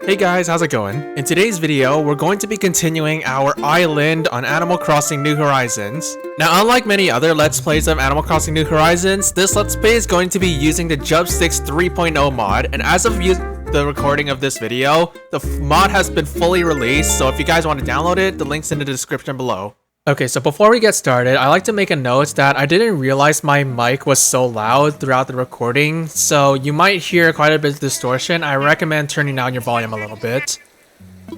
Hey guys, how's it going? In today's video, we're going to be continuing our island on Animal Crossing New Horizons. Now, unlike many other Let's Plays of Animal Crossing New Horizons, this Let's Play is going to be using the Jubbsticks 3.0 mod, and as of the recording of this video, the mod has been fully released, so if you guys want to download it, the link's in the description below. Okay, so before we get started, I like to make a note that I didn't realize my mic was so loud throughout the recording, so you might hear quite a bit of distortion. I recommend turning down your volume a little bit.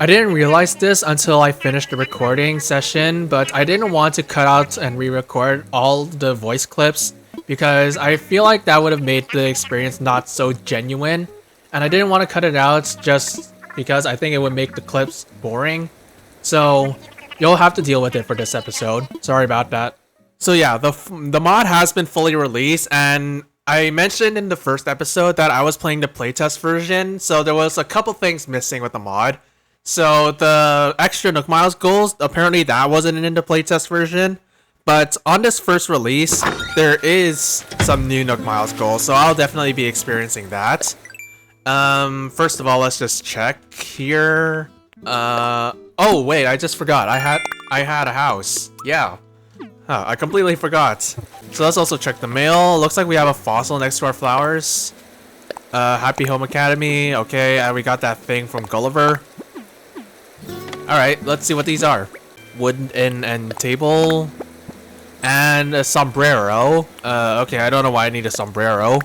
I didn't realize this until I finished the recording session, but I didn't want to cut out and re-record all the voice clips because I feel like that would have made the experience not so genuine, and I didn't want to cut it out just because I think it would make the clips boring. So you'll have to deal with it for this episode. Sorry about that. So yeah, the mod has been fully released, and I mentioned in the first episode that I was playing the playtest version, so there was a couple things missing with the mod. So the extra Nook Miles goals, apparently that wasn't in the playtest version, but on this first release, there is some new Nook Miles goals, so I'll definitely be experiencing that. First of all, let's just check here. Oh wait, I just forgot. I had a house. Yeah. Huh, I completely forgot. So let's also check the mail. Looks like we have a fossil next to our flowers. Happy Home Academy. Okay, and we got that thing from Gulliver. Alright, let's see what these are. Wooden and table. And a sombrero. Okay, I don't know why I need a sombrero.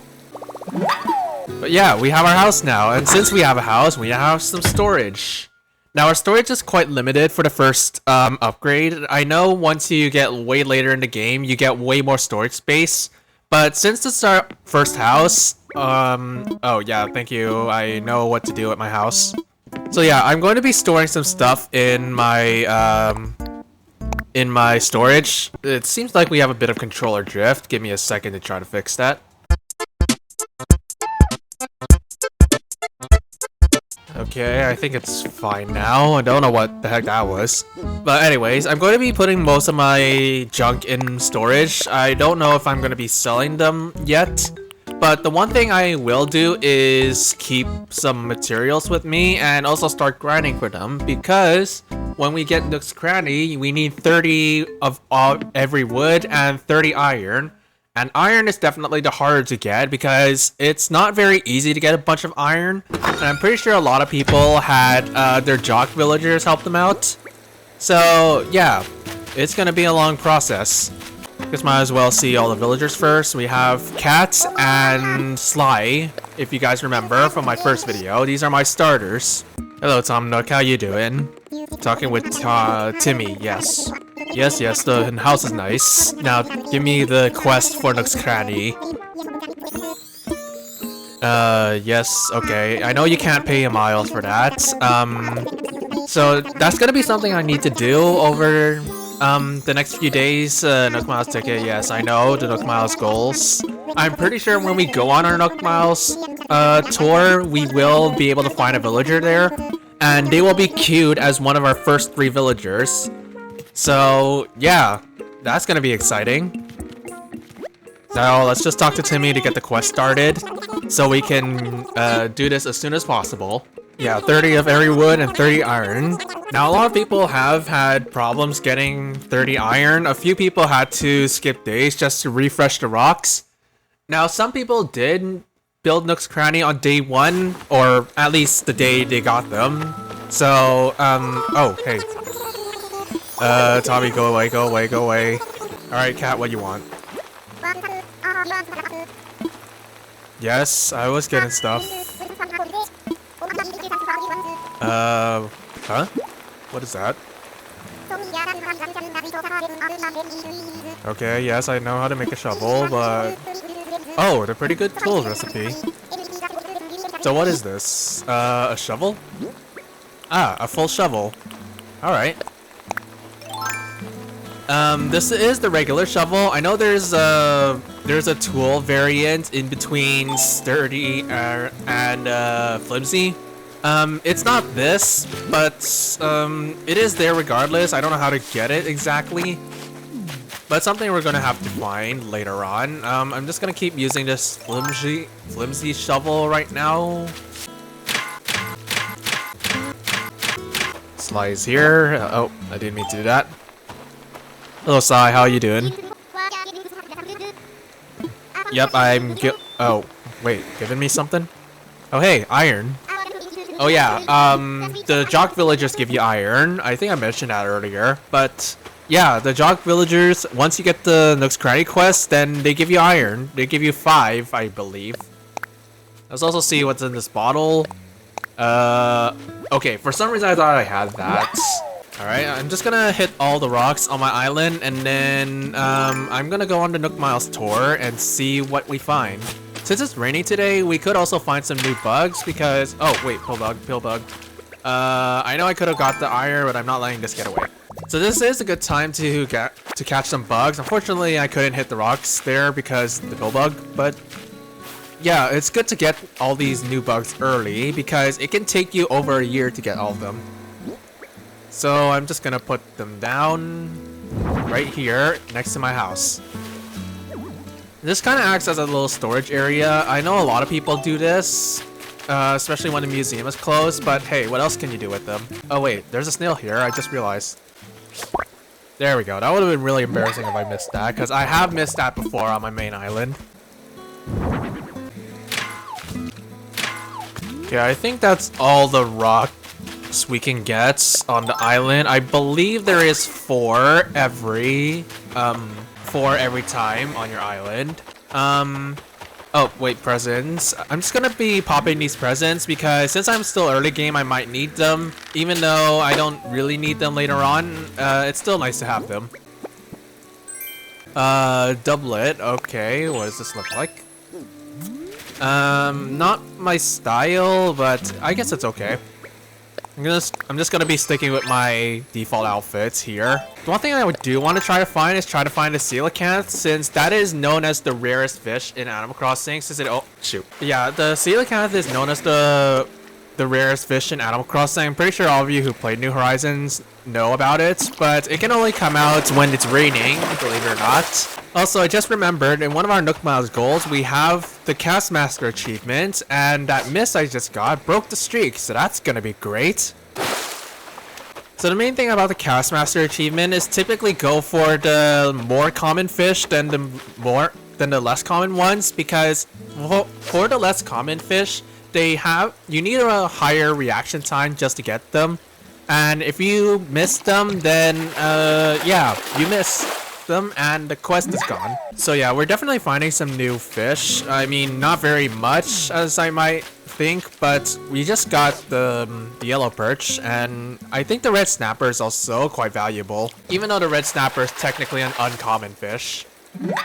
But yeah, we have our house now. And since we have a house, we have some storage. Now, our storage is quite limited for the first upgrade. I know once you get way later in the game, you get way more storage space. But since it's our first house, oh yeah, thank you. I know what to do at my house. So yeah, I'm going to be storing some stuff in my storage. It seems like we have a bit of controller drift. Give me a second to try to fix that. Okay, I think it's fine now. I don't know what the heck that was. But anyways, I'm going to be putting most of my junk in storage. I don't know if I'm going to be selling them yet. But the one thing I will do is keep some materials with me and also start grinding for them. Because when we get Nook's Cranny, we need 30 of every wood and 30 iron. And iron is definitely the harder to get because it's not very easy to get a bunch of iron. And I'm pretty sure a lot of people had their jock villagers help them out. So yeah, it's gonna be a long process. Just might as well see all the villagers first. We have Cat and Sly, if you guys remember from my first video. These are my starters. Hello Tom Nook, how you doing? Talking with Timmy, yes. Yes, the house is nice. Now, give me the quest for Nook's Cranny. Yes, okay. I know you can't pay a miles for that. So that's gonna be something I need to do over, the next few days. Nook Miles ticket, yes, I know, the Nook Miles goals. I'm pretty sure when we go on our Nook Miles, tour, we will be able to find a villager there. And they will be queued as one of our first 3 villagers. So, yeah, that's gonna be exciting. Now, let's just talk to Timmy to get the quest started, so we can do this as soon as possible. Yeah, 30 of every wood and 30 iron. Now, a lot of people have had problems getting 30 iron. A few people had to skip days just to refresh the rocks. Now, some people did build Nook's Cranny on day 1, or at least the day they got them. So, oh, hey. Tommy, go away, go away, go away. Alright, Cat, what do you want? Yes, I was getting stuff. Huh? What is that? Okay, yes, I know how to make a shovel, but... Oh, the pretty good tools recipe. So what is this? A shovel? Ah, a full shovel. Alright. This is the regular shovel. I know there's a tool variant in between sturdy and flimsy. It's not this, but it is there regardless. I don't know how to get it exactly, but something we're gonna have to find later on. I'm just gonna keep using this flimsy shovel right now. Slice here. Oh, I didn't mean to do that. Hello, Sai. How are you doing? Yep, oh, wait. Giving me something? Oh, hey, iron. Oh, yeah. The Jock villagers give you iron. I think I mentioned that earlier. But, yeah, the Jock villagers, once you get the Nook's Cranny quest, then they give you iron. They give you 5, I believe. Let's also see what's in this bottle. Okay, for some reason I thought I had that. Alright, I'm just gonna hit all the rocks on my island, and then, I'm gonna go on the Nook Miles tour and see what we find. Since it's raining today, we could also find some new bugs because... Oh, wait, pill bug. I know I could have got the iron, but I'm not letting this get away. So this is a good time to catch some bugs. Unfortunately, I couldn't hit the rocks there because the pill bug, but... Yeah, it's good to get all these new bugs early because it can take you over a year to get all of them. So I'm just gonna put them down right here next to my house. This kind of acts as a little storage area. I know a lot of people do this, especially when the museum is closed, but hey, what else can you do with them? Oh wait, there's a snail here, I just realized. There we go, that would have been really embarrassing if I missed that, because I have missed that before on my main island. Yeah, I think that's all the rocks we can get on the island. I believe there is 4 every time on your island. Oh, wait, presents. I'm just gonna be popping these presents because since I'm still early game, I might need them. Even though I don't really need them later on, it's still nice to have them. Doublet. Okay, what does this look like? Not my style, but I guess it's okay. I'm just gonna be sticking with my default outfits here. The one thing I do want to try to find is try to find a coelacanth, since that is known as the rarest fish in Animal Crossing. Since it yeah, the coelacanth is known as the rarest fish in Animal Crossing. I'm pretty sure all of you who played New Horizons know about it, but it can only come out when it's raining, believe it or not. Also, I just remembered in one of our Nook Miles goals, we have the Castmaster achievement, and that miss I just got broke the streak, so that's gonna be great. So the main thing about the Castmaster achievement is typically go for the more common fish than the less common ones, because for the less common fish, you need a higher reaction time just to get them, and if you miss them, then yeah, you miss them and the quest is gone. So yeah, we're definitely finding some new fish. I mean, not very much as I might think, but we just got the yellow perch, and I think the red snapper is also quite valuable, even though the red snapper is technically an uncommon fish.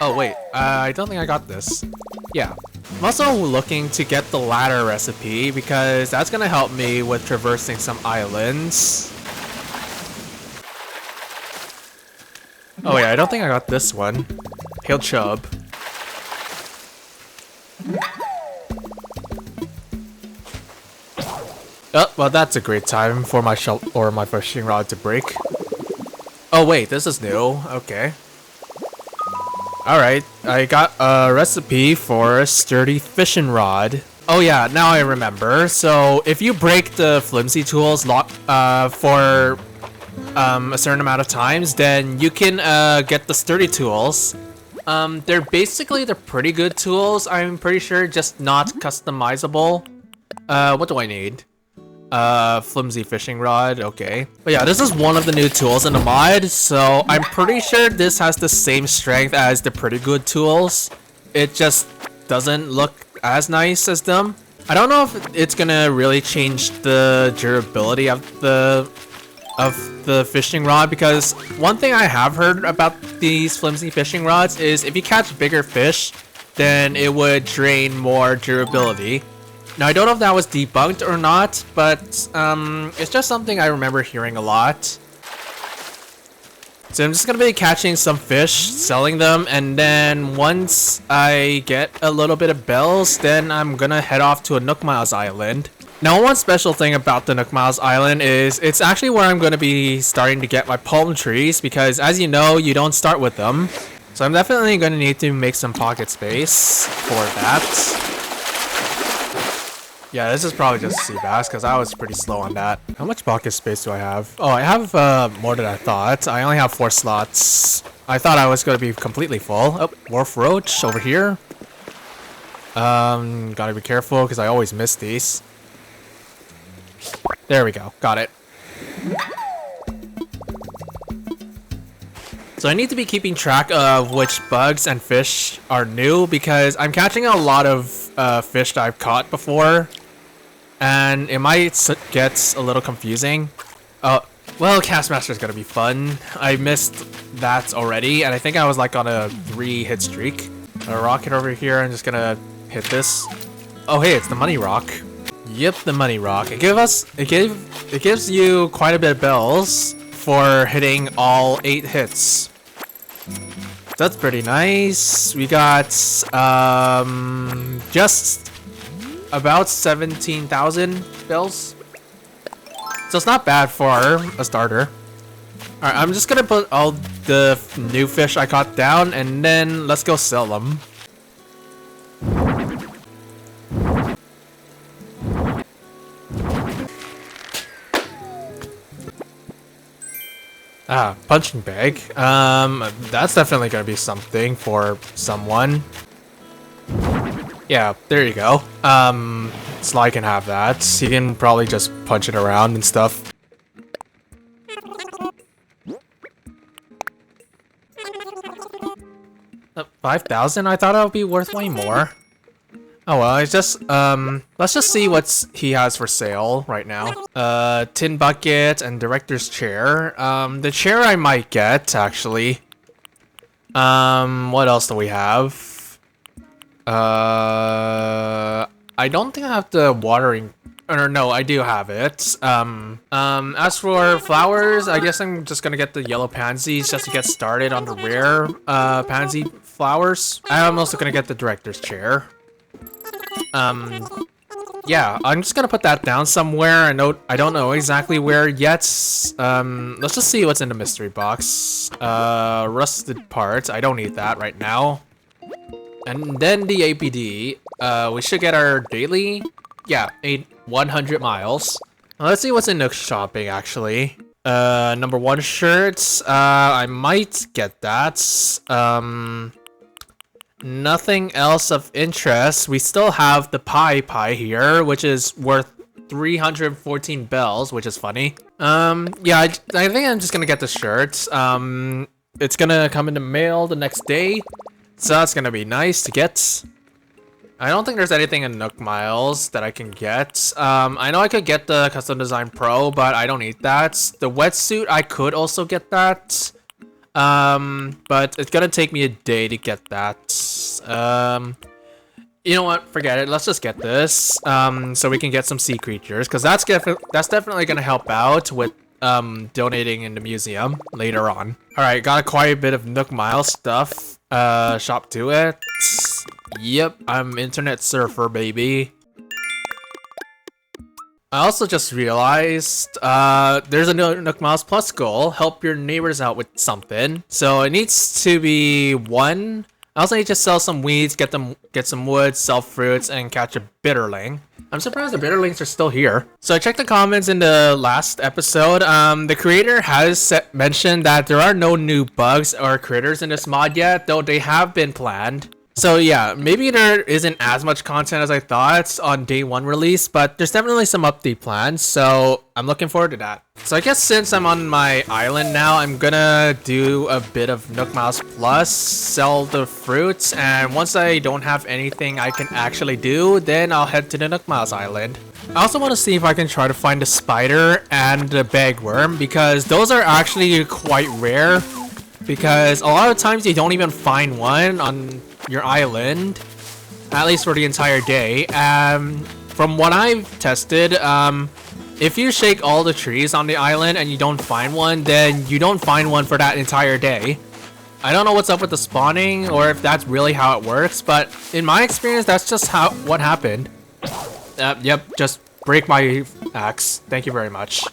Oh wait, I don't think I got this. Yeah. I'm also looking to get the ladder recipe because that's gonna help me with traversing some islands. Oh yeah, I don't think I got this one. Hail Chub. Oh, well that's a great time for my my fishing rod to break. Oh wait, this is new. Okay. Alright, I got a recipe for a sturdy fishing rod. Oh yeah, now I remember. So if you break the flimsy tools for a certain amount of times, then you can get the sturdy tools. They're pretty good tools, I'm pretty sure, just not customizable. What do I need? Flimsy fishing rod, okay. But yeah, this is one of the new tools in the mod, so I'm pretty sure this has the same strength as the pretty good tools. It just doesn't look as nice as them. I don't know if it's gonna really change the durability of the fishing rod, because one thing I have heard about these flimsy fishing rods is if you catch bigger fish, then it would drain more durability. Now, I don't know if that was debunked or not, but it's just something I remember hearing a lot. So I'm just going to be catching some fish, selling them, and then once I get a little bit of bells, then I'm going to head off to a Nook Miles Island. Now, one special thing about the Nook Miles Island is it's actually where I'm going to be starting to get my palm trees, because as you know, you don't start with them. So I'm definitely going to need to make some pocket space for that. Yeah, this is probably just sea bass because I was pretty slow on that. How much pocket space do I have? Oh, I have more than I thought. I only have 4 slots. I thought I was going to be completely full. Oh, wharf roach over here. Gotta be careful because I always miss these. There we go. Got it. So I need to be keeping track of which bugs and fish are new because I'm catching a lot of fish that I've caught before. And it might get a little confusing. Well, Castmaster is going to be fun. I missed that already, and I think I was like on a 3-hit streak. A rocket over here, I'm just going to hit this. Oh, hey, it's the money rock. Yep, the money rock. It gives you quite a bit of bells for hitting all 8 hits. That's pretty nice. We got just about 17,000 bells. So it's not bad for a starter. Alright, I'm just gonna put all the new fish I caught down and then let's go sell them. Punching bag. That's definitely gonna be something for someone. Yeah, there you go. Sly can have that. He can probably just punch it around and stuff. 5,000? I thought it would be worth way more. Oh well, it's just let's just see what he has for sale right now. Tin bucket and director's chair. The chair I might get actually. What else do we have? I don't think I have the watering. Or no, I do have it. As for flowers, I guess I'm just gonna get the yellow pansies just to get started on the rare pansy flowers. I'm also gonna get the director's chair. Yeah, I'm just gonna put that down somewhere. I don't know exactly where yet. Let's just see what's in the mystery box. Rusted parts. I don't need that right now. And then the APD. We should get our daily. Yeah, 100 miles. Let's see what's in Nook shopping actually. Number 1 shirts. I might get that. Nothing else of interest. We still have the pie here, which is worth 314 bells, which is funny. Yeah, I think I'm just gonna get the shirt. It's gonna come in the mail the next day, so that's gonna be nice to get. I don't think there's anything in Nook Miles that I can get. I know I could get the Custom Design Pro, but I don't need that. The wetsuit, I could also get that. But it's gonna take me a day to get that. You know what? Forget it. Let's just get this. So we can get some sea creatures, because that's definitely gonna help out with donating in the museum later on. All right, got quite a bit of Nook Miles stuff. Shop to it. Yep, I'm internet surfer, baby. I also just realized there's a Nook Miles Plus goal. Help your neighbors out with something. So it needs to be 1. I also need to sell some weeds, get some wood, sell fruits, and catch a bitterling. I'm surprised the bitterlings are still here. So I checked the comments in the last episode. The creator has mentioned that there are no new bugs or critters in this mod yet, though they have been planned. So yeah, maybe there isn't as much content as I thought on day 1 release, but there's definitely some update plans, so I'm looking forward to that. So I guess since I'm on my island now, I'm gonna do a bit of Nook Miles Plus, sell the fruits, and once I don't have anything I can actually do, then I'll head to the Nook Miles Island. I also want to see if I can try to find the spider and the bagworm, because those are actually quite rare, because a lot of times you don't even find one on your island, at least for the entire day. From what I've tested, if you shake all the trees on the island and you don't find one, then you don't find one for that entire day. I don't know what's up with the spawning or if that's really how it works, but in my experience, that's just what happened. Yep, just break my axe. Thank you very much.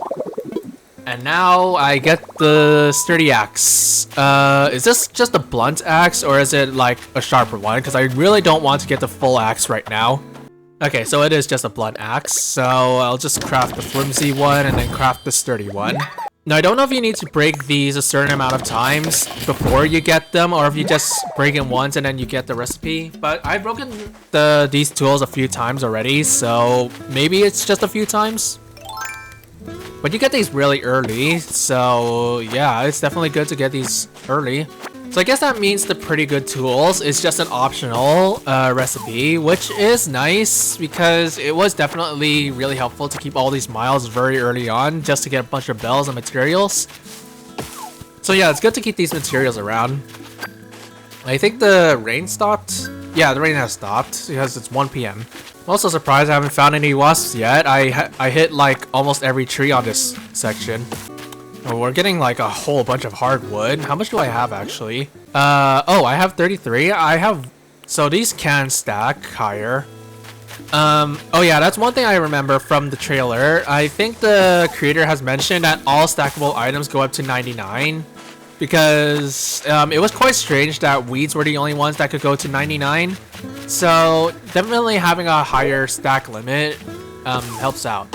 And now I get the sturdy axe. Is this just a blunt axe or is it like a sharper one? Because I really don't want to get the full axe right now. Okay, so it is just a blunt axe, so I'll just craft the flimsy one and then craft the sturdy one. Now, I don't know if you need to break these a certain amount of times before you get them, or if you just break it once and then you get the recipe, but I've broken these tools a few times already, so maybe it's just a few times. But you get these really early, so yeah, it's definitely good to get these early. So I guess that means the pretty good tools is just an optional recipe, which is nice because it was definitely really helpful to keep all these miles very early on just to get a bunch of bells and materials. So yeah, it's good to keep these materials around. I think the rain stopped. Yeah, the rain has stopped because it's 1 p.m. I'm also surprised I haven't found any wasps yet. I hit like almost every tree on this section. Oh, we're getting like a whole bunch of hardwood. How much do I have actually? Oh, I have 33. So these can stack higher. Oh yeah, that's one thing I remember from the trailer. I think the creator has mentioned that all stackable items go up to 99. Because it was quite strange that weeds were the only ones that could go to 99. So definitely having a higher stack limit helps out.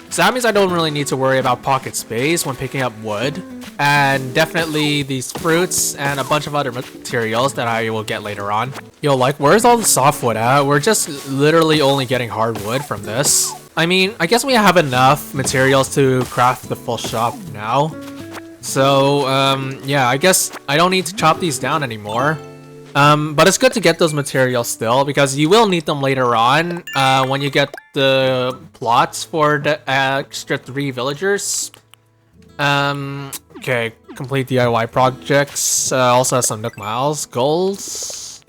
So that means I don't really need to worry about pocket space when picking up wood. And definitely these fruits and a bunch of other materials that I will get later on. Yo, like, where's all the softwood at? We're just literally only getting hardwood from this. I mean, I guess we have enough materials to craft the full shop now. So, yeah, I guess I don't need to chop these down anymore. But it's good to get those materials still, because you will need them later on, when you get the plots for the extra 3 villagers. Okay, complete DIY projects, also has some Nook Miles goals.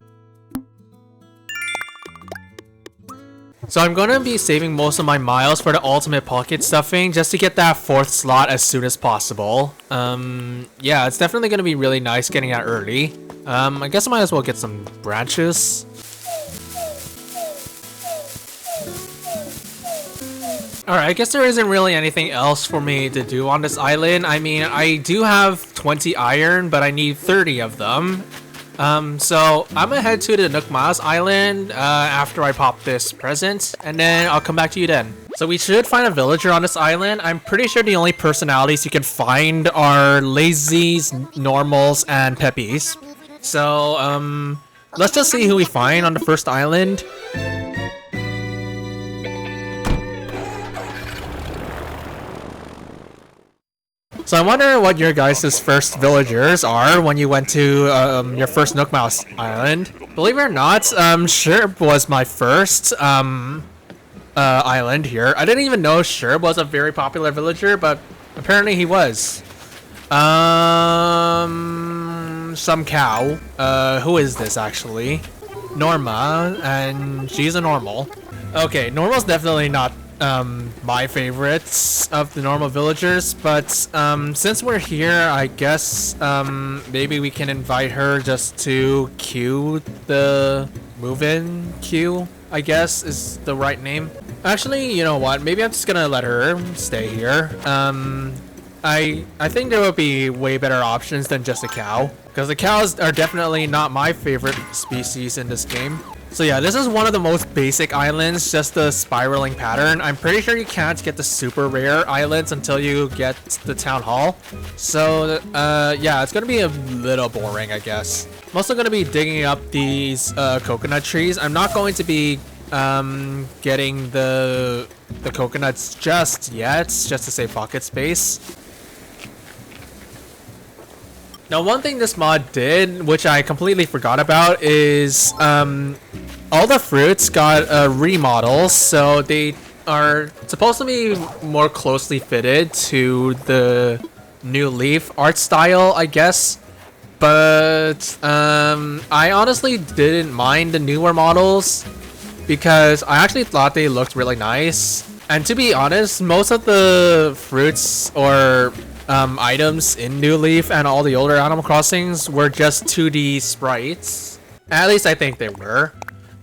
So I'm gonna be saving most of my miles for the ultimate pocket stuffing just to get that 4th slot as soon as possible. Yeah, it's definitely gonna be really nice getting that early. I guess I might as well get some branches. Alright, I guess there isn't really anything else for me to do on this island. I mean, I do have 20 iron, but I need 30 of them. So I'm gonna head to the Nook Miles Island after I pop this present, and then I'll come back to you then. So we should find a villager on this island. I'm pretty sure the only personalities you can find are lazies, normals, and peppies. So let's just see who we find on the first island. So I wonder what your guys' first villagers are when you went to your first Nook Miles Island. Believe it or not, Sherb was my first island here. I didn't even know Sherb was a very popular villager, but apparently he was. Some cow. Who is this actually? Norma, and she's a normal. Okay, Normal's definitely not my favorites of the normal villagers, but since we're here, I guess maybe we can invite her just to queue the move-in queue, I guess is the right name. Actually, you know what, maybe I'm just gonna let her stay here. I think there would be way better options than just a cow, because the cows are definitely not my favorite species in this game. So yeah, this is one of the most basic islands, just the spiraling pattern. I'm pretty sure you can't get the super rare islands until you get the town hall. So yeah, it's gonna be a little boring, I guess. I'm also gonna be digging up these coconut trees. I'm not going to be getting the coconuts just yet, just to save pocket space. Now, one thing this mod did, which I completely forgot about, is all the fruits got remodels, so they are supposed to be more closely fitted to the new leaf art style, I guess. But I honestly didn't mind the newer models because I actually thought they looked really nice. And to be honest, most of the fruits or items in New Leaf and all the older Animal Crossings were just 2D sprites. At least I think they were.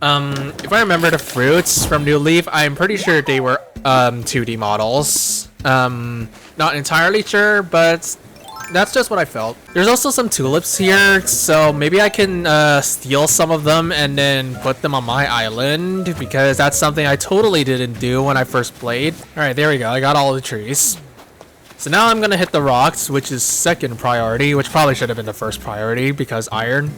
If I remember the fruits from New Leaf, I'm pretty sure they were 2D models. Not entirely sure, but that's just what I felt. There's also some tulips here, so maybe I can steal some of them and then put them on my island, because that's something I totally didn't do when I first played. Alright, there we go. I got all the trees. So now I'm gonna hit the rocks, which is second priority, which probably should have been the first priority because iron.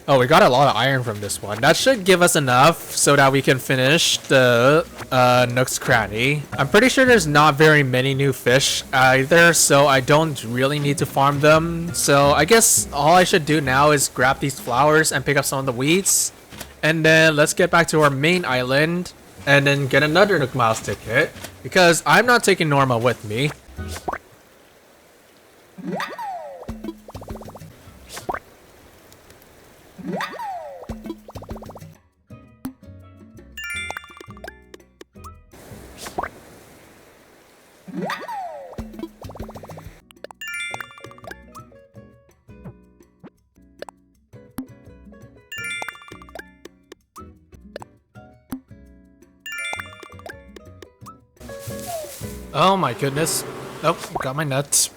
Oh, we got a lot of iron from this one. That should give us enough so that we can finish the Nook's Cranny. I'm pretty sure there's not very many new fish either, so I don't really need to farm them. So I guess all I should do now is grab these flowers and pick up some of the weeds. And then let's get back to our main island and then get another Nook Miles ticket, because I'm not taking Norma with me. Oh my goodness. Oh, got my nuts.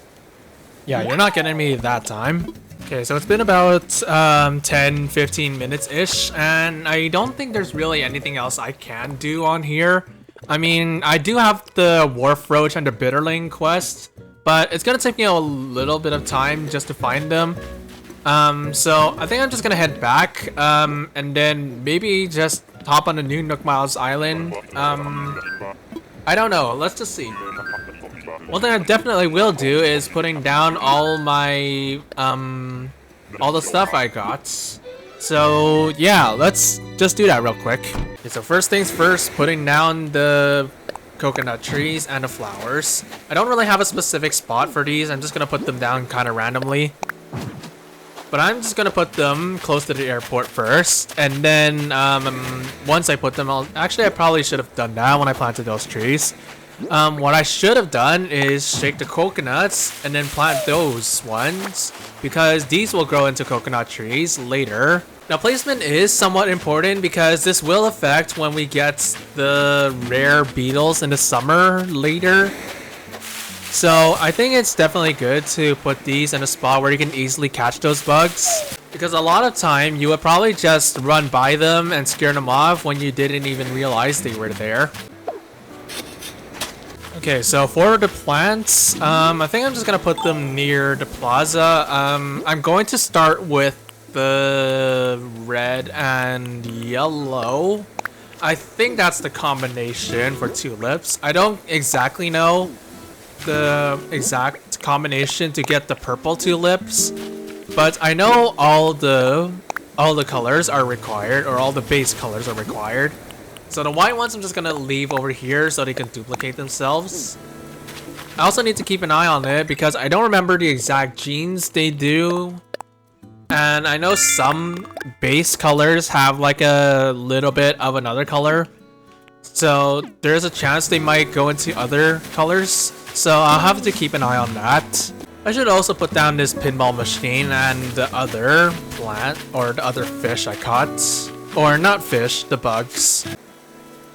Yeah, you're not getting me that time. Okay, so it's been about 10-15 minutes-ish, and I don't think there's really anything else I can do on here. I mean, I do have the Wharf Roach and the Bitterling quest, but it's gonna take me a little bit of time just to find them. So I think I'm just gonna head back, and then maybe just hop on the new Nook Miles Island. I don't know, let's just see. One thing I definitely will do is putting down all my, all the stuff I got. So yeah, let's just do that real quick. Okay, so first things first, putting down the coconut trees and the flowers. I don't really have a specific spot for these, I'm just gonna put them down kind of randomly. But I'm just gonna put them close to the airport first, and then once I put them, actually I probably should have done that when I planted those trees. What I should have done is shake the coconuts and then plant those ones, because these will grow into coconut trees later. Now placement is somewhat important because this will affect when we get the rare beetles in the summer later. So I think it's definitely good to put these in a spot where you can easily catch those bugs, because a lot of time you would probably just run by them and scare them off when you didn't even realize they were there. Okay, so for the plants, I think I'm just gonna put them near the plaza. I'm going to start with the red and yellow. I think that's the combination for tulips. I don't exactly know the exact combination to get the purple tulips, but I know all the colors are required, or all the base colors are required. So the white ones I'm just gonna leave over here so they can duplicate themselves. I also need to keep an eye on it because I don't remember the exact genes they do, and I know some base colors have like a little bit of another color, so there's a chance they might go into other colors. So I'll have to keep an eye on that. I should also put down this pinball machine and the other plant, or the other fish I caught. Or not fish, the bugs.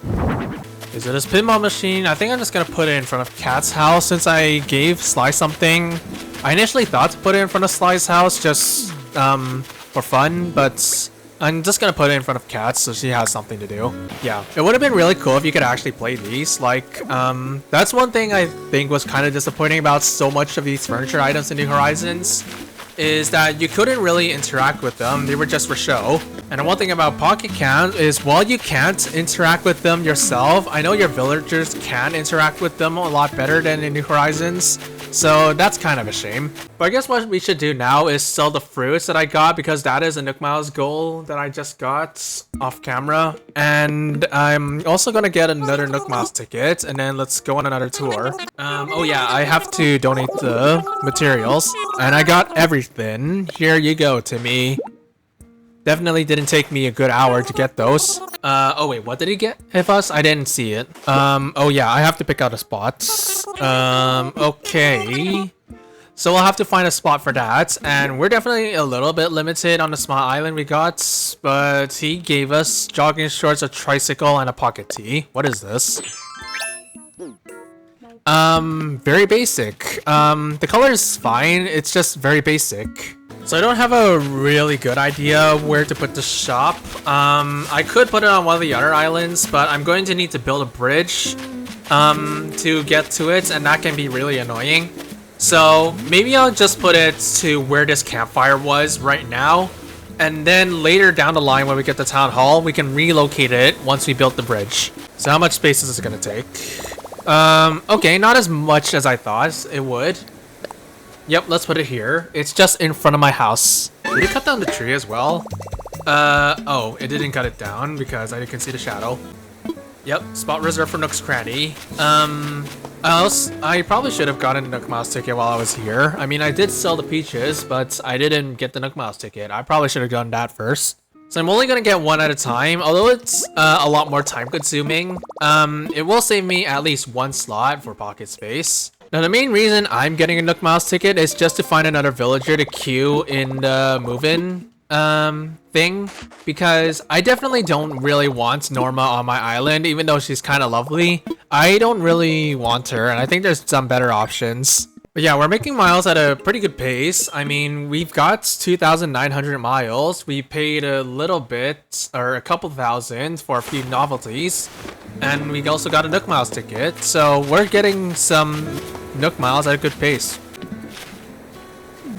Okay, so this pinball machine, I think I'm just gonna put it in front of Cat's house since I gave Sly something. I initially thought to put it in front of Sly's house just for fun, but I'm just gonna put it in front of Cat so she has something to do. Yeah, it would have been really cool if you could actually play these. Like, that's one thing I think was kind of disappointing about so much of these furniture items in New Horizons, is that you couldn't really interact with them. They were just for show. And one thing about Pocket Camp is while you can't interact with them yourself, I know your villagers can interact with them a lot better than in New Horizons. So that's kind of a shame. But I guess what we should do now is sell the fruits that I got, because that is a Nook Miles goal that I just got off camera. And I'm also gonna get another Nook Miles ticket, and then let's go on another tour. Oh yeah, I have to donate the materials, and I got everything. Here you go, Timmy. Definitely didn't take me a good hour to get those. Oh wait, what did he give us? I didn't see it. Oh yeah, I have to pick out a spot. Okay. So we'll have to find a spot for that. And we're definitely a little bit limited on the small island we got. But he gave us jogging shorts, a tricycle, and a pocket tee. What is this? Very basic. The color is fine, it's just very basic. So I don't have a really good idea where to put the shop. I could put it on one of the other islands, but I'm going to need to build a bridge to get to it, and that can be really annoying. So maybe I'll just put it to where this campfire was right now, and then later down the line when we get to town hall, we can relocate it once we build the bridge. So how much space is this gonna take? Okay, not as much as I thought it would. Yep, let's put it here. It's just in front of my house. Did it cut down the tree as well? Oh, it didn't cut it down because I can see the shadow. Yep, spot reserved for Nook's Cranny. Else, I probably should have gotten a Nook Miles ticket while I was here. I mean, I did sell the peaches, but I didn't get the Nook Miles ticket. I probably should have done that first. So I'm only gonna get one at a time, although it's a lot more time consuming. It will save me at least one slot for pocket space. Now, the main reason I'm getting a Nook Miles ticket is just to find another villager to queue in the move-in thing, because I definitely don't really want Norma on my island, even though she's kind of lovely. I don't really want her, and I think there's some better options. But yeah, we're making miles at a pretty good pace. I mean, we've got 2,900 miles. We paid a little bit, or a couple thousand, for a few novelties. And we also got a Nook Miles ticket. So we're getting some Nook Miles at a good pace.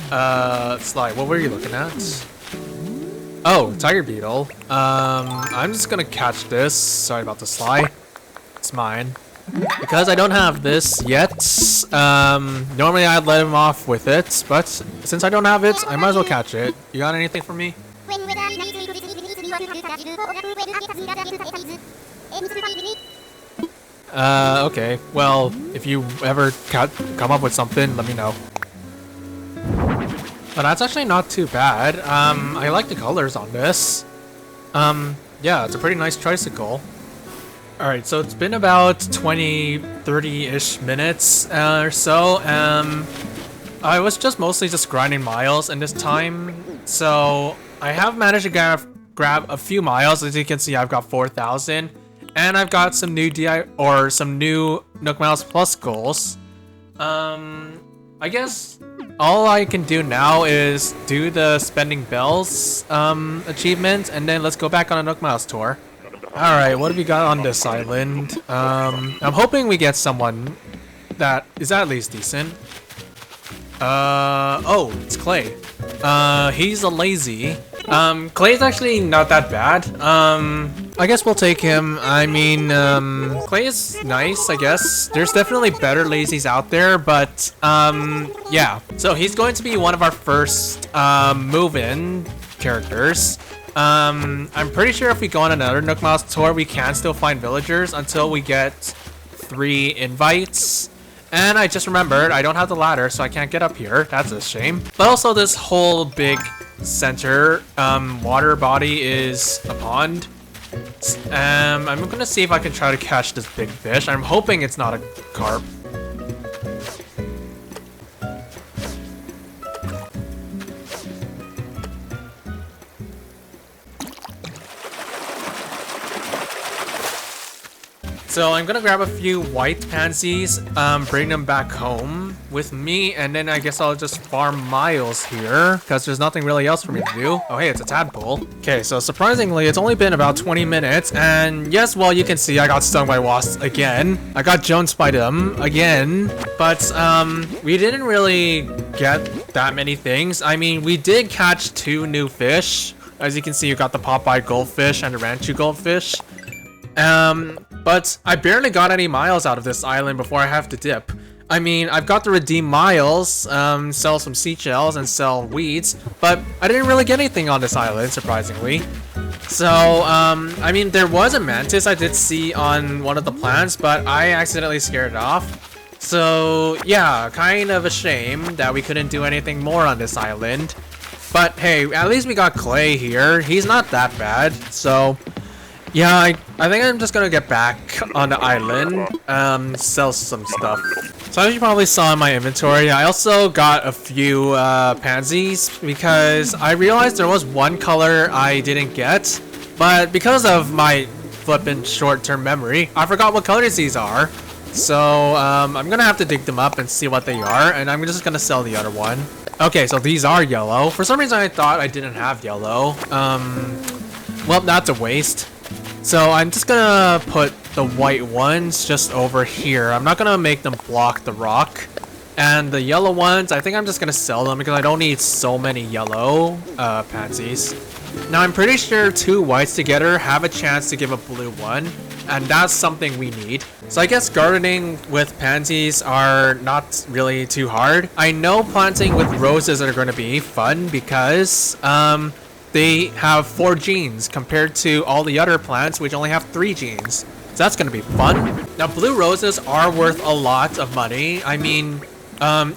Sly, what were you looking at? Oh, Tiger Beetle. I'm just gonna catch this. Sorry about the Sly. It's mine. Because I don't have this yet, normally I'd let him off with it, but since I don't have it, I might as well catch it. You got anything for me? Okay. Well, if you ever come up with something, let me know. But that's actually not too bad. I like the colors on this. Yeah, it's a pretty nice tricycle. Alright, so it's been about 20-30-ish minutes or so. I was just mostly just grinding miles in this time. So I have managed to grab a few miles. As you can see, I've got 4,000. And I've got some new some new Nook Miles Plus goals. I guess all I can do now is do the spending bells achievement, and then let's go back on a Nook Miles tour. Alright, what have we got on this island? I'm hoping we get someone that is at least decent. Oh, it's Clay. He's a lazy. Clay's actually not that bad. I guess we'll take him. I mean, Clay is nice, I guess. There's definitely better lazies out there, but, yeah. So he's going to be one of our first, move-in characters. I'm pretty sure if we go on another Nook Miles tour, we can still find villagers until we get 3 invites. And I just remembered, I don't have the ladder, so I can't get up here. That's a shame. But also this whole big center water body is a pond. I'm gonna see if I can try to catch this big fish. I'm hoping it's not a carp. So I'm gonna grab a few white pansies, bring them back home with me, and then I guess I'll just farm miles here, because there's nothing really else for me to do. Oh hey, it's a tadpole. Okay, so surprisingly, it's only been about 20 minutes, and yes, well, you can see I got stung by wasps again. I got Jones by them again, but we didn't really get that many things. I mean, we did catch 2 new fish. As you can see, you got the Popeye goldfish and the Ranchu goldfish. But I barely got any miles out of this island before I have to dip. I mean, I've got to redeem miles, sell some seashells and sell weeds, but I didn't really get anything on this island, surprisingly. So, I mean, there was a mantis I did see on one of the plants, but I accidentally scared it off. So, yeah, kind of a shame that we couldn't do anything more on this island. But hey, at least we got Clay here. He's not that bad, so... yeah, I think I'm just gonna get back on the island, sell some stuff. So as you probably saw in my inventory, I also got a few pansies because I realized there was one color I didn't get, but because of my flippant short-term memory, I forgot what colors these are. So I'm gonna have to dig them up and see what they are, and I'm just gonna sell the other one. Okay, so these are yellow. For some reason I thought I didn't have yellow. Well, that's a waste. So I'm just gonna put the white ones just over here. I'm not gonna make them block the rock. And the yellow ones, I think I'm just gonna sell them because I don't need so many yellow pansies. Now I'm pretty sure 2 whites together have a chance to give a blue one, and that's something we need. So I guess gardening with pansies are not really too hard. I know planting with roses are gonna be fun because they have 4 genes compared to all the other plants which only have 3 genes. So that's gonna be fun. Now blue roses are worth a lot of money. I mean,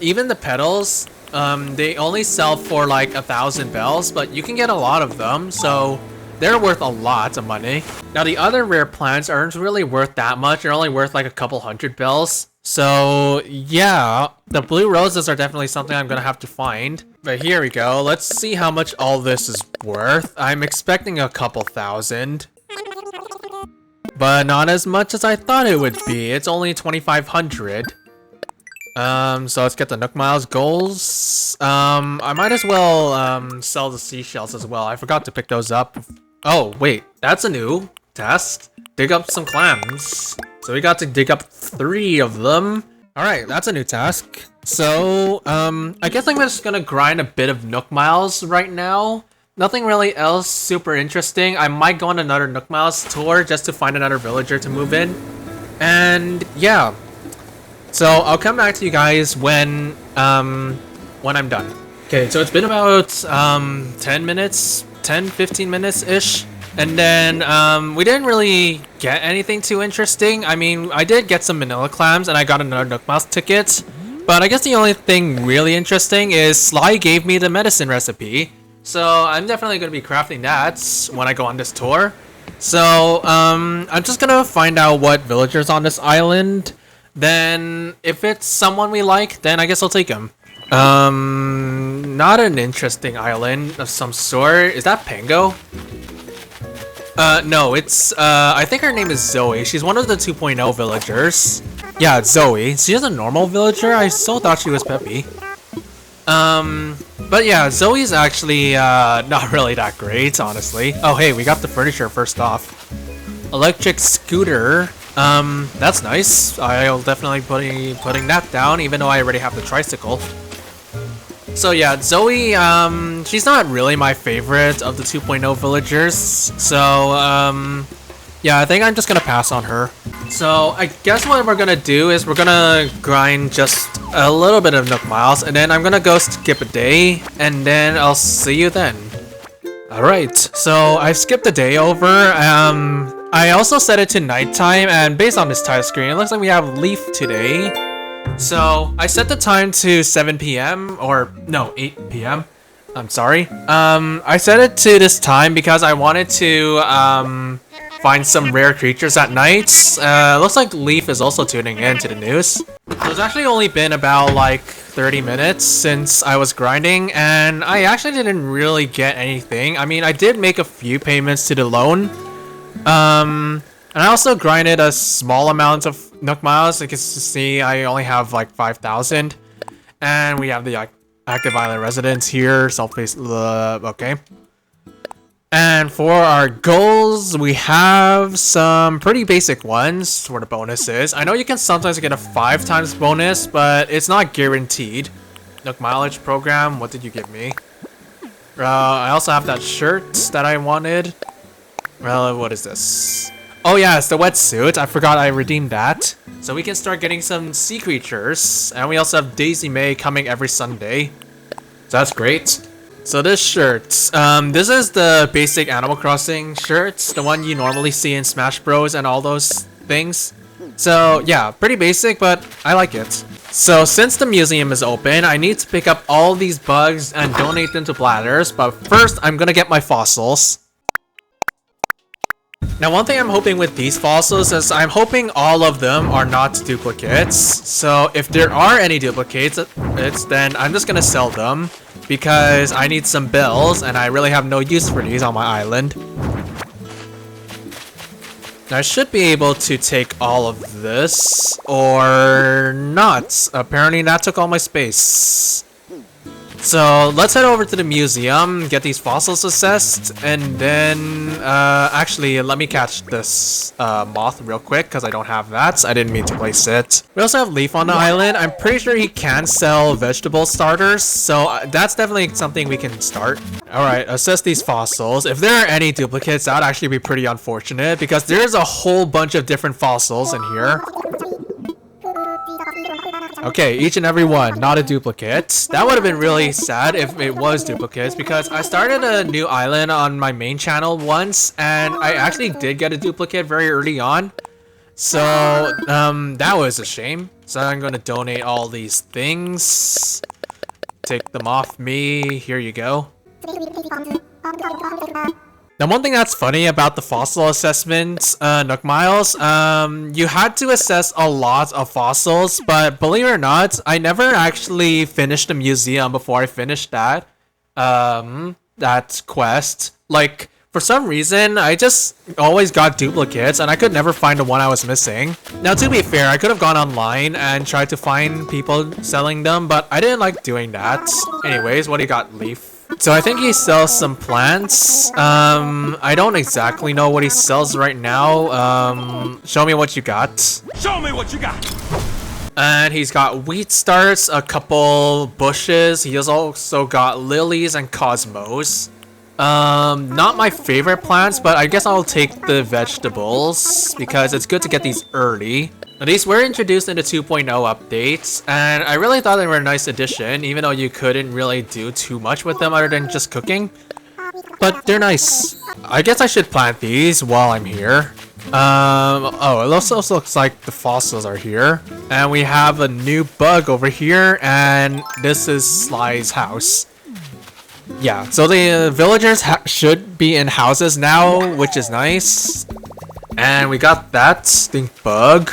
even the petals, they only sell for like 1,000 bells, but you can get a lot of them, so they're worth a lot of money. Now the other rare plants aren't really worth that much. They're only worth like a couple hundred bells. So yeah, the blue roses are definitely something I'm gonna have to find. But here we go. Let's see how much all this is worth. I'm expecting a couple thousand, but not as much as I thought it would be. It's only 2,500. So let's get the Nook Miles goals. I might as well sell the seashells as well. I forgot to pick those up. Oh wait, that's a new test. Dig up some clams. So we got to dig up 3 of them. All right, that's a new task. So I guess I'm just gonna grind a bit of Nook Miles right now. Nothing really else super interesting. I might go on another Nook Miles tour just to find another villager to move in. And yeah. So I'll come back to you guys when I'm done. Okay, so it's been about 10 minutes, 15 minutes-ish. And then we didn't really get anything too interesting. I mean, I did get some manila clams and I got another Nook Miles ticket. But I guess the only thing really interesting is Sly gave me the medicine recipe. So I'm definitely going to be crafting that when I go on this tour. So I'm just going to find out what villagers on this island. Then if it's someone we like, then I guess I'll take him. Not an interesting island of some sort. Is that Pango? No, it's, I think her name is Zoe. She's one of the 2.0 villagers. Yeah, it's Zoe. She's a normal villager. I still thought she was Peppy. But yeah, Zoe's actually, not really that great, honestly. Oh, hey, we got the furniture first off. Electric scooter. That's nice. I'll definitely be putting that down, even though I already have the tricycle. So yeah, Zoe, she's not really my favorite of the 2.0 villagers. So, yeah, I think I'm just gonna pass on her. So I guess what we're gonna do is we're gonna grind just a little bit of Nook Miles, and then I'm gonna go skip a day, and then I'll see you then. Alright, so I skipped a day over. I also set it to nighttime, and based on this tile screen, it looks like we have Leaf today. So I set the time to 7 p.m. or no, 8 p.m. I'm sorry. I set it to this time because I wanted to find some rare creatures at night. Looks like Leaf is also tuning in to the news. So it's actually only been about like 30 minutes since I was grinding, and I actually didn't really get anything. I mean, I did make a few payments to the loan. And I also grinded a small amount of Nook Miles. You can see I only have like 5,000. And we have the active island residents here. Okay. And for our goals, we have some pretty basic ones for the bonuses. I know you can sometimes get a 5 times bonus, but it's not guaranteed. Nook Mileage program, what did you give me? I also have that shirt that I wanted. Well, what is this? Oh yeah, it's the wetsuit. I forgot I redeemed that. So we can start getting some sea creatures. And we also have Daisy May coming every Sunday. So that's great. So this shirt. This is the basic Animal Crossing shirts. The one you normally see in Smash Bros. And all those things. So yeah, pretty basic, but I like it. So since the museum is open, I need to pick up all these bugs and donate them to bladders. But first, I'm gonna get my fossils. Now, one thing I'm hoping with these fossils is I'm hoping all of them are not duplicates. So if there are any duplicates, then I'm just gonna sell them because I need some bells and I really have no use for these on my island. I should be able to take all of this, or not. Apparently that took all my space. So let's head over to the museum, get these fossils assessed, and then, actually, let me catch this moth real quick, because I don't have that. I didn't mean to place it. We also have Leaf on the island. I'm pretty sure he can sell vegetable starters, so that's definitely something we can start. Alright, assess these fossils. If there are any duplicates, that would actually be pretty unfortunate, because there's a whole bunch of different fossils in here. Okay, each and every one, not a duplicate. That would have been really sad if it was duplicates, because I started a new island on my main channel once, and I actually did get a duplicate very early on. So, that was a shame. So I'm going to donate all these things. Take them off me. Here you go. Now, one thing that's funny about the fossil assessment, Nook Miles, you had to assess a lot of fossils, but believe it or not, I never actually finished the museum before I finished that quest. Like, for some reason, I just always got duplicates, and I could never find the one I was missing. Now, to be fair, I could have gone online and tried to find people selling them, but I didn't like doing that. Anyways, what do you got, Leaf? So I think he sells some plants. I don't exactly know what he sells right now. Show me what you got. Show me what you got. And he's got wheat starts, a couple bushes. He has also got lilies and cosmos. Not my favorite plants, but I guess I'll take the vegetables because it's good to get these early. Now, these were introduced in the 2.0 updates, and I really thought they were a nice addition, even though you couldn't really do too much with them other than just cooking. But they're nice. I guess I should plant these while I'm here. Oh, it also looks like the fossils are here. And we have a new bug over here, and this is Sly's house. Yeah, so the villagers should be in houses now, which is nice. And we got that stink bug.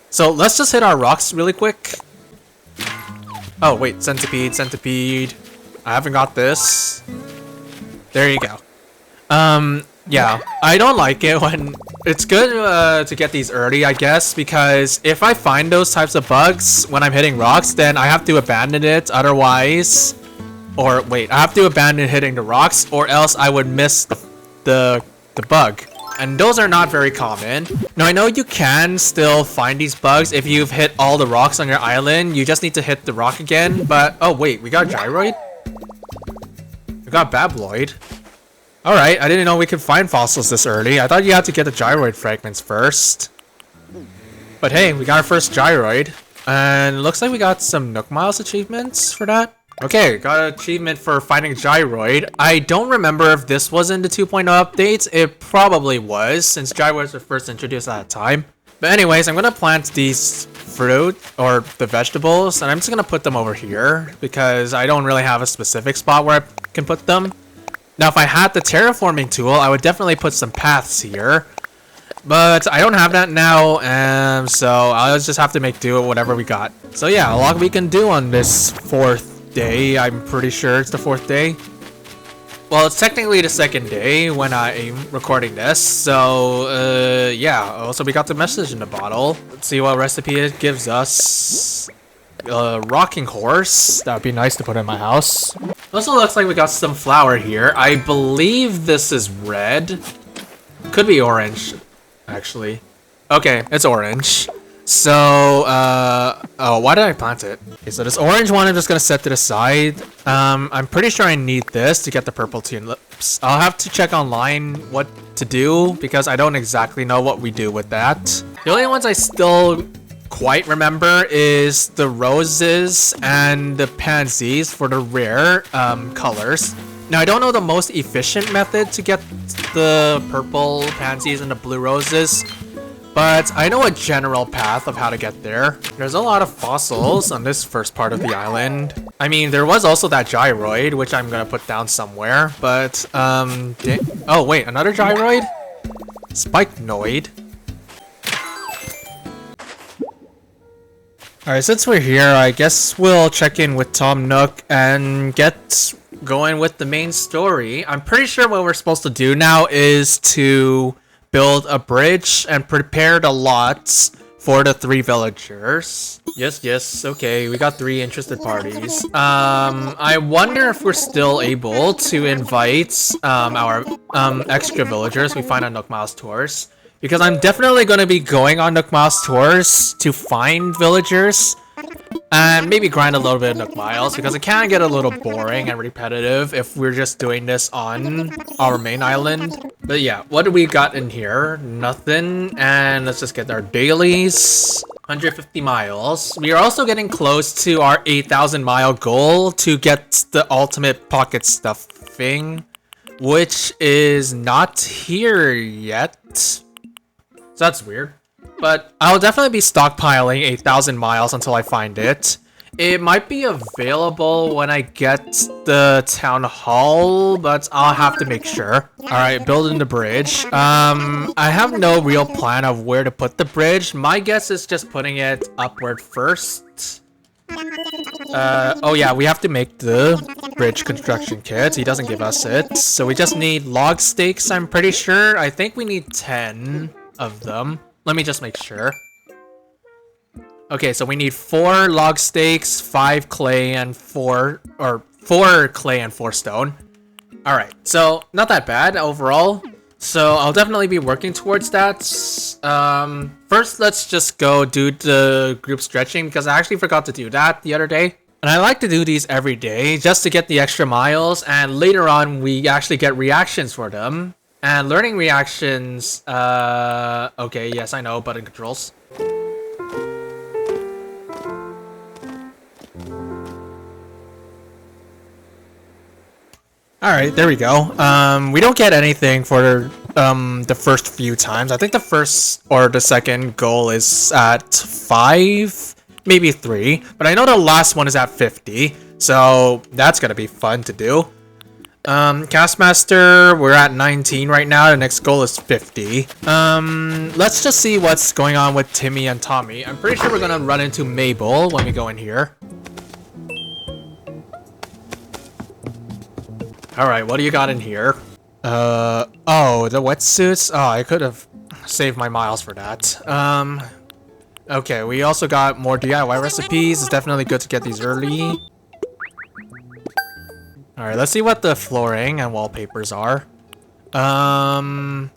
So let's just hit our rocks really quick. Oh, wait, centipede, centipede. I haven't got this. There you go. Yeah, I don't like it when... It's good to get these early, I guess, because if I find those types of bugs when I'm hitting rocks, then I have to abandon it, otherwise... Or, wait, I have to abandon hitting the rocks, or else I would miss the bug. And those are not very common. Now, I know you can still find these bugs if you've hit all the rocks on your island. You just need to hit the rock again, but... Oh, wait, we got gyroid? We got babloid. Alright, I didn't know we could find fossils this early. I thought you had to get the gyroid fragments first. But hey, we got our first gyroid. And it looks like we got some Nook Miles achievements for that. Okay, got an achievement for finding gyroid. I don't remember if this was in the 2.0 updates. It probably was, since gyroids were first introduced at that time. But anyways, I'm gonna plant these fruit, or the vegetables, and I'm just gonna put them over here, because I don't really have a specific spot where I can put them. Now, if I had the terraforming tool, I would definitely put some paths here. But I don't have that now, so I'll just have to make do with whatever we got. So yeah, a lot we can do on this 4th day. I'm pretty sure it's the 4th day. Well, it's technically the 2nd day when I'm recording this. So, yeah. Also, we got the message in the bottle. Let's see what recipe it gives us. Rocking horse. That would be nice to put in my house. Also looks like we got some flour here. I believe this is red. Could be orange, actually. Okay, it's orange. So, oh, why did I plant it? Okay, so this orange one I'm just gonna set to the side. I'm pretty sure I need this to get the purple tulips. I'll have to check online what to do, because I don't exactly know what we do with that. The only ones I still quite remember is the roses and the pansies for the rare colors. Now, I don't know the most efficient method to get the purple pansies and the blue roses, but I know a general path of how to get there. There's a lot of fossils on this first part of the island. I mean, there was also that gyroid, which I'm gonna put down somewhere, but, oh, wait, another gyroid? Spikenoid. Alright, since we're here, I guess we'll check in with Tom Nook and get going with the main story. I'm pretty sure what we're supposed to do now is to build a bridge and prepare the lots for the 3 villagers. Yes, okay, we got 3 interested parties. I wonder if we're still able to invite our extra villagers we find on Nook Miles tours. Because I'm definitely going to be going on Nook Miles tours to find villagers. And maybe grind a little bit of Nook Miles, because it can get a little boring and repetitive if we're just doing this on our main island. But yeah, what do we got in here? Nothing. And let's just get our dailies. 150 miles. We are also getting close to our 8,000 mile goal to get the ultimate pocket stuffing, which is not here yet. So that's weird. But I'll definitely be stockpiling 8,000 miles until I find it. It might be available when I get the town hall, but I'll have to make sure. Alright, building the bridge. I have no real plan of where to put the bridge. My guess is just putting it upward first. Oh yeah, we have to make the bridge construction kit. He doesn't give us it. So we just need log stakes, I'm pretty sure. I think we need 10 of them. Let me just make sure. Okay, so we need 4 log stakes, 5 clay, and 4 clay and 4 stone. Alright, so not that bad overall. So I'll definitely be working towards that. First, let's just go do the group stretching, because I actually forgot to do that the other day. And I like to do these every day just to get the extra miles, and later on we actually get reactions for them. And learning reactions, okay, yes, I know, button controls. Alright, there we go. We don't get anything for the first few times. I think the first or the second goal is at 5, maybe 3. But I know the last one is at 50, so that's gonna be fun to do. Castmaster, we're at 19 right now. The next goal is 50. Let's just see what's going on with Timmy and Tommy. I'm pretty sure we're gonna run into Mabel when we go in here. Alright, what do you got in here? Oh, the wetsuits? Oh, I could have saved my miles for that. Okay, we also got more DIY recipes. It's definitely good to get these early. Alright, let's see what the flooring and wallpapers are. Well,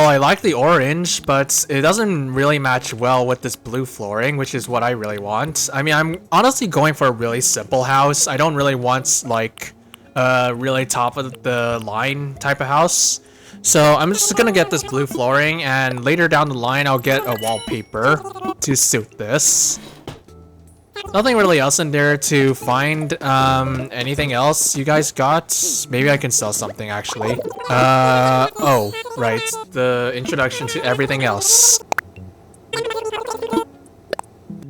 I like the orange, but it doesn't really match well with this blue flooring, which is what I really want. I mean, I'm honestly going for a really simple house. I don't really want, like, really top of the line type of house. So I'm just gonna get this blue flooring, and later down the line, I'll get a wallpaper to suit this. Nothing really else in there to find. Anything else you guys got? Maybe I can sell something, actually. Oh, right. The introduction to everything else.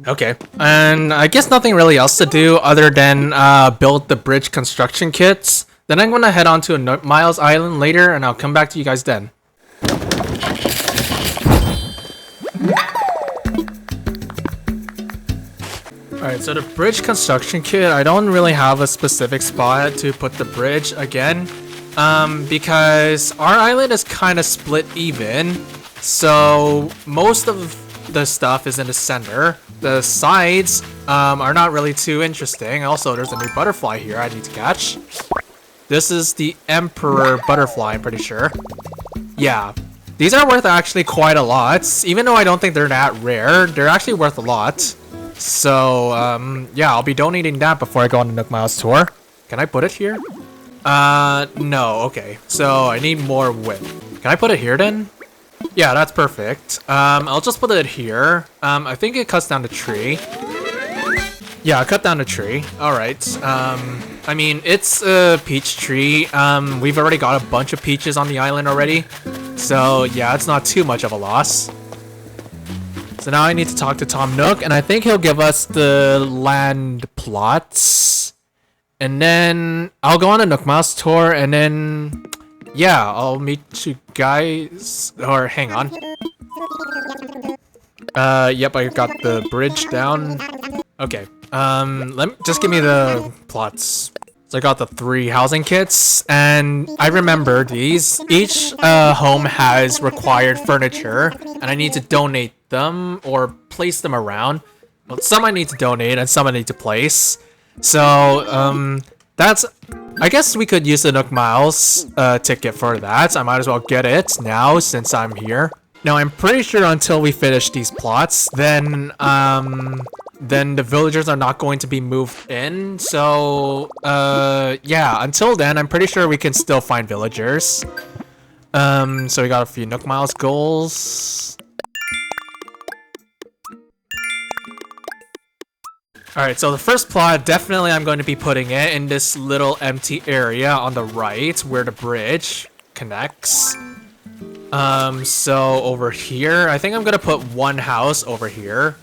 Okay. And I guess nothing really else to do other than build the bridge construction kits. Then I'm gonna head on to a Nook Miles Island later, and I'll come back to you guys then. Alright, so the bridge construction kit, I don't really have a specific spot to put the bridge again. Because our island is kind of split even. So most of the stuff is in the center. The sides are not really too interesting. Also, there's a new butterfly here I need to catch. This is the Emperor butterfly, I'm pretty sure. Yeah. These are worth actually quite a lot. Even though I don't think they're that rare, they're actually worth a lot. So, yeah, I'll be donating that before I go on the Nook Miles tour. Can I put it here? No, okay. So, I need more width. Can I put it here then? Yeah, that's perfect. I'll just put it here. I think it cuts down the tree. Yeah, I cut down the tree. Alright. I mean, it's a peach tree. We've already got a bunch of peaches on the island already. So, yeah, it's not too much of a loss. So now I need to talk to Tom Nook, and I think he'll give us the land plots. And then I'll go on a Nook Miles tour, and then, yeah, I'll meet you guys. Or hang on. Yep, I got the bridge down. Okay. Just give me the plots. So I got the 3 housing kits, and I remember these. Each home has required furniture, and I need to donate them or place them around. Well, some I need to donate, and some I need to place. So, that's... I guess we could use the Nook Miles ticket for that. I might as well get it now since I'm here. Now, I'm pretty sure until we finish these plots, then the villagers are not going to be moved in. So, yeah, until then, I'm pretty sure we can still find villagers. So we got a few Nook Miles goals. Alright, so the first plot, definitely I'm going to be putting it in this little empty area on the right where the bridge connects. So over here, I think I'm gonna put one house over here.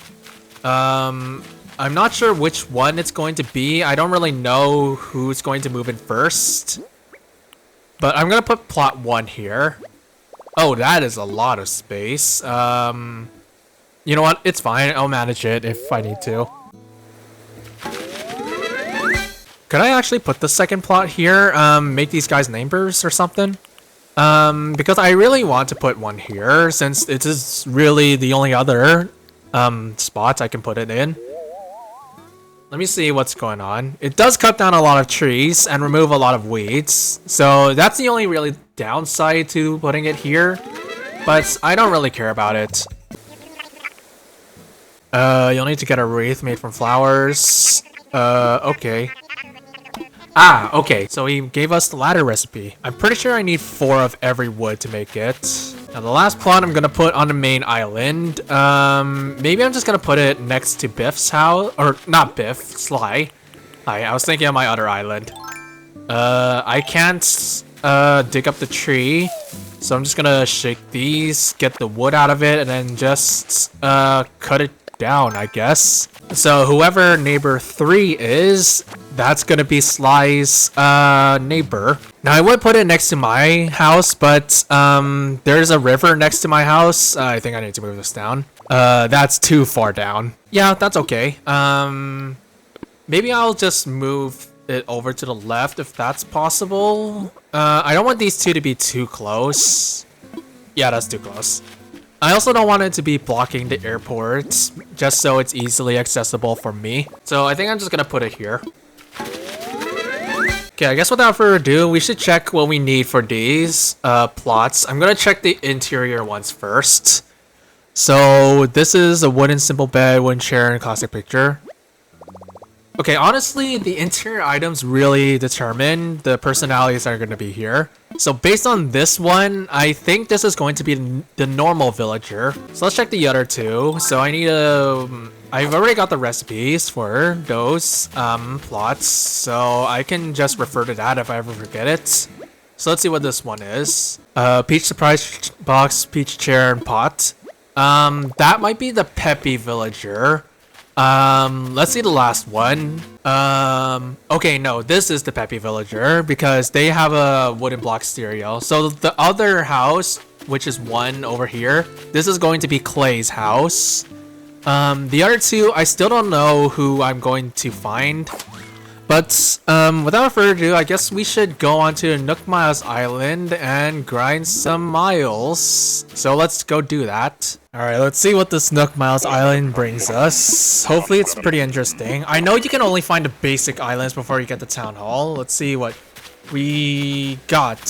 I'm not sure which one it's going to be. I don't really know who's going to move in first. But I'm gonna put plot 1 here. Oh, that is a lot of space. You know what? It's fine. I'll manage it if I need to. Could I actually put the second plot here? Make these guys neighbors or something? Because I really want to put one here, since it is really the only other spot I can put it in. Let me see what's going on. It does cut down a lot of trees and remove a lot of weeds, so that's the only really downside to putting it here, but I don't really care about it. You'll need to get a wreath made from flowers. Okay. Ah, okay, so he gave us the ladder recipe. I'm pretty sure I need 4 of every wood to make it. Now the last plot I'm gonna put on the main island. Maybe I'm just gonna put it next to Biff's house, or not Biff, Sly. I was thinking of my other island. I can't dig up the tree, so I'm just gonna shake these, get the wood out of it, and then just cut it down, I guess. So whoever neighbor 3 is, that's gonna be Sly's neighbor. Now I would put it next to my house, but there's a river next to my house. I think I need to move this down. That's too far down. Yeah, that's okay. Maybe I'll just move it over to the left if that's possible. I don't want these two to be too close. Yeah, that's too close. I also don't want it to be blocking the airport, just so it's easily accessible for me. So I think I'm just gonna put it here. Okay, I guess without further ado, we should check what we need for these plots. I'm gonna check the interior ones first. So this is a wooden simple bed, wooden chair, and classic picture. Okay, honestly, the interior items really determine the personalities that are going to be here. So based on this one, I think this is going to be the normal villager. So let's check the other 2. So I need I've already got the recipes for those plots, so I can just refer to that if I ever forget it. So let's see what this one is. Peach surprise box, peach chair, and pot. That might be the peppy villager. Let's see the last one. Okay, no, this is the peppy villager because they have a wooden block stereo. So the other house, which is 1 over here, this is going to be Clay's house. The other 2, I still don't know who I'm going to find. But, without further ado, I guess we should go onto Nook Miles Island and grind some miles. So let's go do that. Alright, let's see what this Nook Miles Island brings us. Hopefully it's pretty interesting. I know you can only find the basic islands before you get the town hall. Let's see what we got.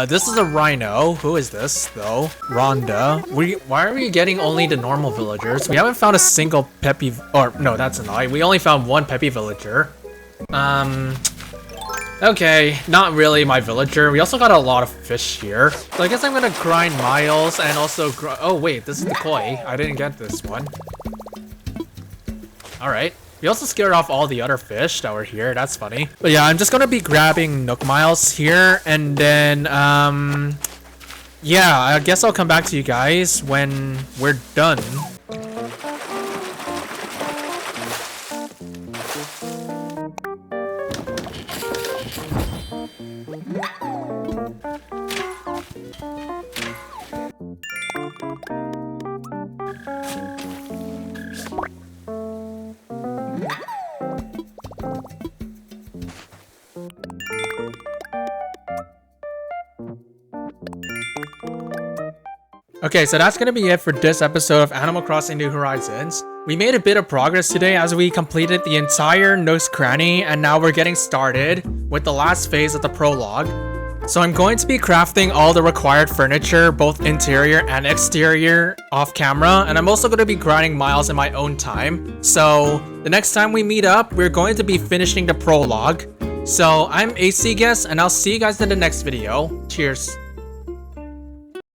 This is a rhino. Who is this, though? Rhonda. Why are we getting only the normal villagers? We haven't found a single peppy... Or, no, that's a lie. We only found 1 peppy villager. Okay, not really my villager. We also got a lot of fish here. So I guess I'm gonna grind miles and also oh, wait, this is the koi. I didn't get this one. Alright. We also scared off all the other fish that were here. That's funny. But yeah, I'm just gonna be grabbing Nook Miles here, and then yeah, I guess I'll come back to you guys when we're done. Okay, so that's gonna be it for this episode of Animal Crossing New Horizons. We made a bit of progress today as we completed the entire Nook's Cranny, and now we're getting started with the last phase of the prologue. So I'm going to be crafting all the required furniture, both interior and exterior, off camera, and I'm also going to be grinding miles in my own time. So the next time we meet up, we're going to be finishing the prologue. So I'm AC Guest, and I'll see you guys in the next video. Cheers.